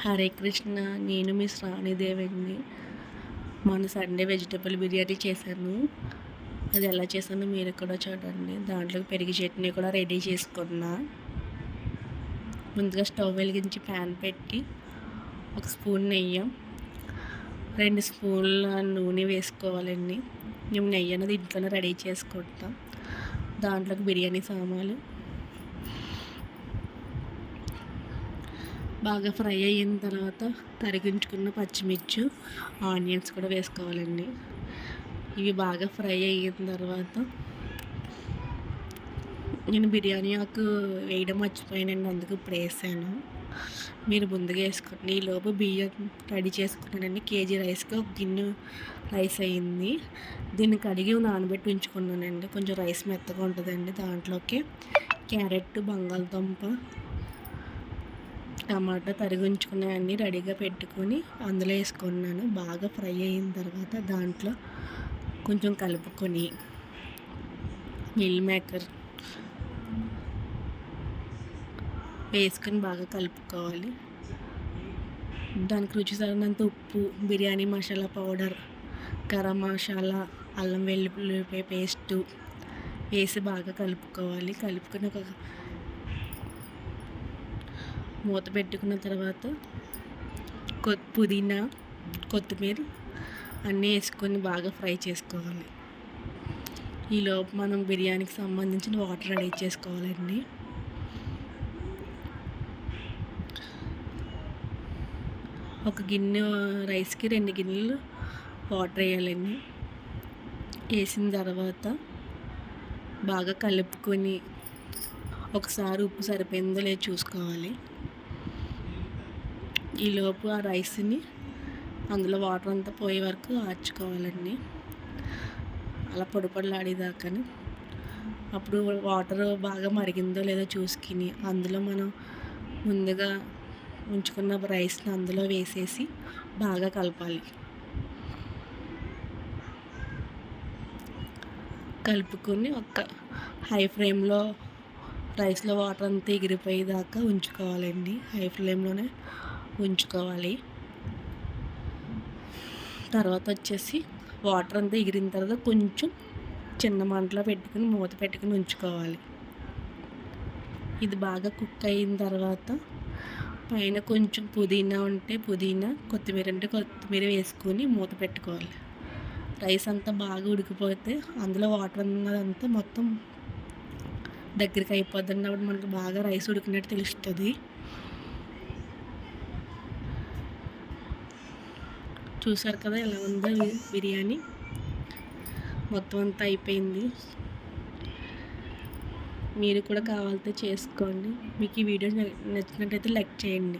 హరే కృష్ణ. నేను మీ శ్రావణిదేవిని. మొన్న Sunday vegetable biryani చేశాను. అది ఎలా చేశానో మీరు కూడా చూడండి. దాంట్లో పెరుగు చట్నీ కూడా రెడీ చేసుకున్నా. ముందుగా స్టవ్ వెలిగించి ప్యాన్ పెట్టి 1 స్పూన్ నెయ్యి, 2 స్పూన్ల నూనె వేసుకోవాలండి. మేము నెయ్యి అనేది ఇంట్లోనే రెడీ చేసుకుంటాం. దాంట్లోకి బిర్యానీ సామాన్లు బాగా ఫ్రై అయిన తర్వాత తరిగించుకున్న పచ్చిమిర్చి, ఆనియన్స్ కూడా వేసుకోవాలండి. ఇవి బాగా ఫ్రై అయిన తర్వాత నేను బిర్యానీ ఆకు వేయడం మర్చిపోయానండి, అందుకు ఇప్పుడు వేసాను. మీరు ముందుగా వేసుకోండి. ఈలోపు బియ్యం రెడీ చేసుకున్నానండి. కేజీ రైస్కి 1 గిన్నె రైస్ అయ్యింది. దీన్ని కడిగి నానబెట్టి ఉంచుకున్నానండి. కొంచెం రైస్ మెత్తగా ఉంటుందండి. దాంట్లోకి క్యారెట్, బంగాళదుంప, టమాటా తరిగి ఉంచుకున్నవన్నీ రెడీగా పెట్టుకొని అందులో వేసుకున్నాను. బాగా ఫ్రై అయిన తర్వాత దాంట్లో కొంచెం కలుపుకొని మిల్ మేకర్ వేసుకొని బాగా కలుపుకోవాలి. దానికి రుచి సరినంత ఉప్పు, బిర్యానీ మసాలా పౌడర్, గరం మసాలా, అల్లం వెల్లుల్లి పేస్టు వేసి బాగా కలుపుకోవాలి. కలుపుకొని ఒక మూత పెట్టుకున్న తర్వాత పుదీనా, కొత్తిమీర అన్నీ వేసుకొని బాగా ఫ్రై చేసుకోవాలి. ఈలోపు మనం బిర్యానీకి సంబంధించిన వాటర్ రెడీ చేసుకోవాలండి. ఒక గిన్నె రైస్కి 2 గిన్నెలు వాటర్ వేయాలండి. వేసిన తర్వాత బాగా కలుపుకొని ఒకసారి ఉప్పు సరిపోయిందో లేదో చూసుకోవాలి. ఈలోపు ఆ రైస్ని అందులో వాటర్ అంతా పోయే వరకు ఆర్చుకోవాలండి, అలా పొడిపొడలాడేదాకా. అప్పుడు వాటర్ బాగా మరిగిందో లేదో చూసుకుని అందులో మనం ముందుగా ఉంచుకున్న రైస్ని అందులో వేసేసి బాగా కలపాలి. కలుపుకొని ఒక హై ఫ్లేమ్లో రైస్లో వాటర్ అంతా ఎగిరిపోయేదాకా ఉంచుకోవాలండి. హై ఫ్లేమ్లోనే ఉంచుకోవాలి. తర్వాత వచ్చేసి వాటర్ అంతా ఎగిరిన తర్వాత కొంచెం చిన్న మంటలో పెట్టుకుని మూత పెట్టుకుని ఉంచుకోవాలి. ఇది బాగా కుక్ అయిన తర్వాత పైన కొంచెం పుదీనా ఉంటే పుదీనా, కొత్తిమీర ఉంటే కొత్తిమీర వేసుకొని మూత పెట్టుకోవాలి. రైస్ అంతా బాగా ఉడికిపోతే అందులో వాటర్ అన్నదంతా మొత్తం దగ్గరికి అయిపోద్ది. అప్పుడు మనకు బాగా రైస్ ఉడికినట్టు తెలుస్తుంది. చూసారు కదా ఎలా ఉందో బిర్యానీ. మొత్తం అంతా అయిపోయింది. మీరు కూడా కావాలంటే చేసుకోండి. మీకు ఈ వీడియో నచ్చినట్టయితే లైక్ చేయండి.